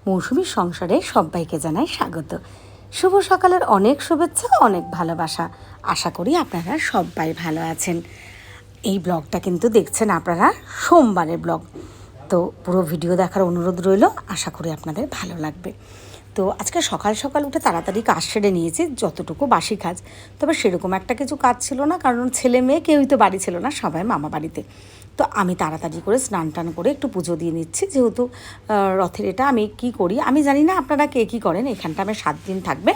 মৌসুমীর সংসারে সবাইকে জানাই স্বাগত। শুভ সকালের অনেক শুভেচ্ছা, অনেক ভালোবাসা। আশা করি আপনারা সবাই ভালো আছেন। এই ব্লগটা কিন্তু দেখছেন আপনারা সোমবারের ব্লগ, তো পুরো ভিডিও দেখার অনুরোধ রইল। আশা করি আপনাদের ভালো লাগবে। তো আজকে সকাল সকাল উঠে তাড়াতাড়ি কাজ সেরে নিয়েছি, যতটুকু বাসি কাজ। তবে সেরকম একটা কিছু কাজ ছিল না, কারণ ছেলে মেয়ে কেউই তো বাড়ি ছিল না, সবাই মামা বাড়িতে। তো আমি তাড়াতাড়ি করে স্নান টান করে একটু পুজো দিয়ে নিচ্ছি, যেহেতু রথের এটা আমি কি করি আমি জানি না আপনারা কে কী করেন। এখানটা আমার 7 দিন থাকবে,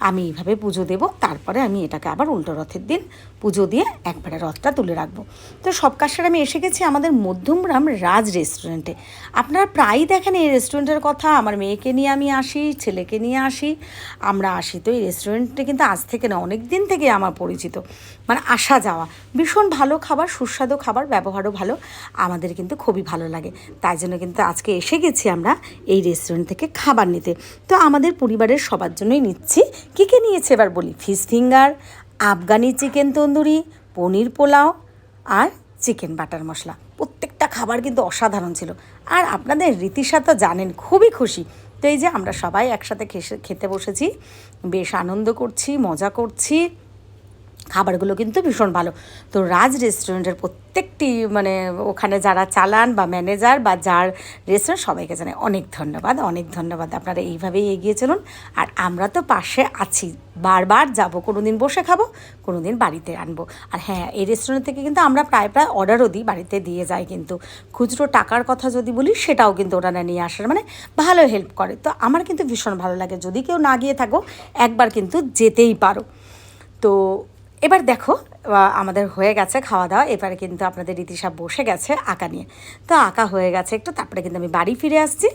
আমি এইভাবে পুজো দেব, তারপরে আমি এটাকে আবার উল্টো রথের দিন পুজো দিয়ে একবারে রথটা তুলে রাখবো। তো সব কাজ সেরে আমি এসে গেছি আমাদের মধ্যমগ্রাম রাজ রেস্টুরেন্টে। আপনারা প্রায়ই দেখেন এই রেস্টুরেন্টের কথা, আমার মেয়েকে নিয়ে আমি আসি, ছেলেকে নিয়ে আসি, আমরা আসি। তো এই রেস্টুরেন্টে কিন্তু আজ থেকে না, অনেক দিন থেকে আমার পরিচিত, মানে আসা যাওয়া। ভীষণ ভালো খাবার, সুস্বাদু খাবার, ব্যবহারও ভালো, আমাদের কিন্তু খুবই ভালো লাগে। তাই জন্য কিন্তু আজকে এসে গেছি আমরা এই রেস্টুরেন্ট থেকে খাবার নিতে। তো আমাদের পরিবারের সবার জন্যই নিচ্ছি। কী কী নিয়েছে এবার বলি। Fish finger, Afghani chicken tandoori, paneer pulao আর চিকেন বাটার মশলা। প্রত্যেকটা খাবার কিন্তু অসাধারণ ছিল। আর আপনাদের রীতিশা তো জানেন, খুবই খুশি। তো এই যে আমরা সবাই একসাথে খেতে বসেছি, বেশ আনন্দ করছি, মজা করছি। খাবারগুলো কিন্তু ভীষণ ভালো। তো রাজ রেস্টুরেন্টের প্রত্যেকটি মানে ওখানে যারা চালান বা ম্যানেজার বা যার রেস্টুরেন্ট, সবাইকে জানাই অনেক ধন্যবাদ, অনেক ধন্যবাদ। আপনারা এইভাবেই এগিয়ে চলুন। আর আমরা তো পাশে আছি, বারবার যাব, কোনো দিন বসে খাবো, কোনো দিন বাড়িতে আনবো। আর হ্যাঁ, এই রেস্টুরেন্ট থেকে কিন্তু আমরা প্রায় অর্ডারও দিই, বাড়িতে দিয়ে যাই। কিন্তু খুচরো টাকার কথা যদি বলি, সেটাও কিন্তু ওরা নিয়ে আসার মানে ভালো হেল্প করে। তো আমার কিন্তু ভীষণ ভালো লাগে। যদি কেউ না গিয়ে থাকো, একবার কিন্তু যেতেই পারো। তো এবার দেখো, আমাদের হয়ে গেছে খাওয়া দাওয়া। এবারে কিন্তু আপনাদের রীতিশা বসে গেছে আঁকা নিয়ে। তো আঁকা হয়ে গেছে একটু, তারপরে কিন্তু আমি বাড়ি ফিরে আসছি।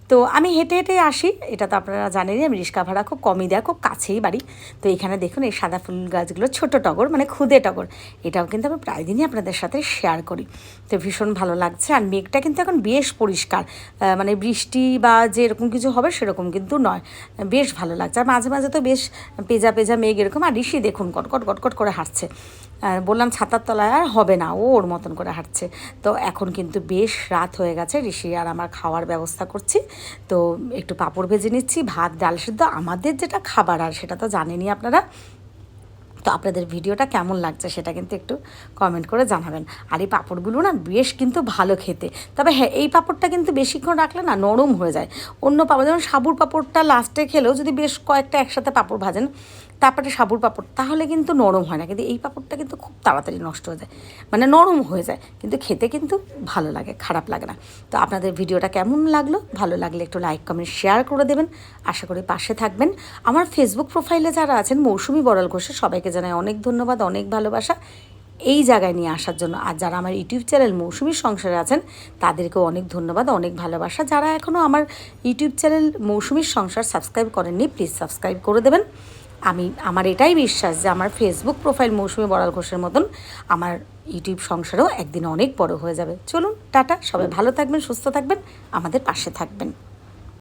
তো আমি হেঁটে হেঁটে আসি, এটা তো আপনারা জানেনই, আমি রিক্সা ভাড়া খুব কমই দেয়, খুব কাছেই বাড়ি। তো এখানে দেখুন এই সাদা ফুল গাছগুলো, ছোটো টগর মানে খুদে টগর, এটাও কিন্তু আমি প্রায় দিনই আপনাদের সাথে শেয়ার করি। তো ভীষণ ভালো লাগছে। আর মেঘটা কিন্তু এখন বেশ পরিষ্কার, মানে বৃষ্টি বা যে এরকম কিছু হবে সেরকম কিন্তু নয়, বেশ ভালো লাগছে। আর মাঝে মাঝে তো বেশ পেজা পেজা মেঘ এরকম। আর ঋষি দেখুন কটকট কটকট করে হাঁটছে। বললাম ছাতার তলায় আর হবে না, ও ওর মতন করে হাঁটছে। তো এখন কিন্তু বেশ রাত হয়ে গেছে, ঋষি আর আমার খাওয়ার ব্যবস্থা করছি। তো একটু পাঁপড় ভেজে নিচ্ছি, ভাত ডাল সিদ্ধ, আমাদের যেটা খাবার, আর সেটা তো জানেনই আপনারা। তো আপনাদের ভিডিওটা কেমন লাগছে সেটা কিন্তু একটু কমেন্ট করে জানাবেন। আর এই পাঁপড়গুলো না বেশ কিন্তু ভালো খেতে। তবে হ্যাঁ, এই পাঁপড়টা কিন্তু বেশিক্ষণ রাখলে না নরম হয়ে যায়। অন্য পাঁপড় যেমন সাবুর পাঁপড়টা লাস্টে খেলেও যদি বেশ কয়েকটা একসাথে পাঁপড় ভাজেন, তারপরে সাবুর পাঁপড়, তাহলে কিন্তু নরম হয় না। কিন্তু এই পাঁপড়টা কিন্তু খুব তাড়াতাড়ি নষ্ট হয়ে যায়, মানে নরম হয়ে যায়, কিন্তু খেতে কিন্তু ভালো লাগে, খারাপ লাগে না। তো আপনাদের ভিডিওটা কেমন লাগলো, ভালো লাগলে একটু লাইক কমেন্ট শেয়ার করে দেবেন। আশা করি পাশে থাকবেন। আমার ফেসবুক প্রোফাইলে যারা আছেন, মৌসুমী বড়াল ঘোষের, সবাইকে জানাই অনেক ধন্যবাদ, অনেক ভালোবাসা এই জায়গায় নিয়ে আসার জন্য। আর যারা আমার ইউটিউব চ্যানেল মৌসুমীর সংসারে আছেন, তাদেরকেও অনেক ধন্যবাদ, অনেক ভালোবাসা। যারা এখনও আমার ইউটিউব চ্যানেল মৌসুমীর সংসার সাবস্ক্রাইব করেননি, প্লিজ সাবস্ক্রাইব করে দেবেন। আমার এটাই বিশ্বাস যে আমার ফেসবুক প্রোফাইল মৌসুমী বড়াল ঘোষের মতন আমার ইউটিউব সংসারও একদিন অনেক বড় হয়ে যাবে। চলুন টাটা, সবাই ভালো থাকবেন, সুস্থ থাকবেন, আমাদের পাশে থাকবেন।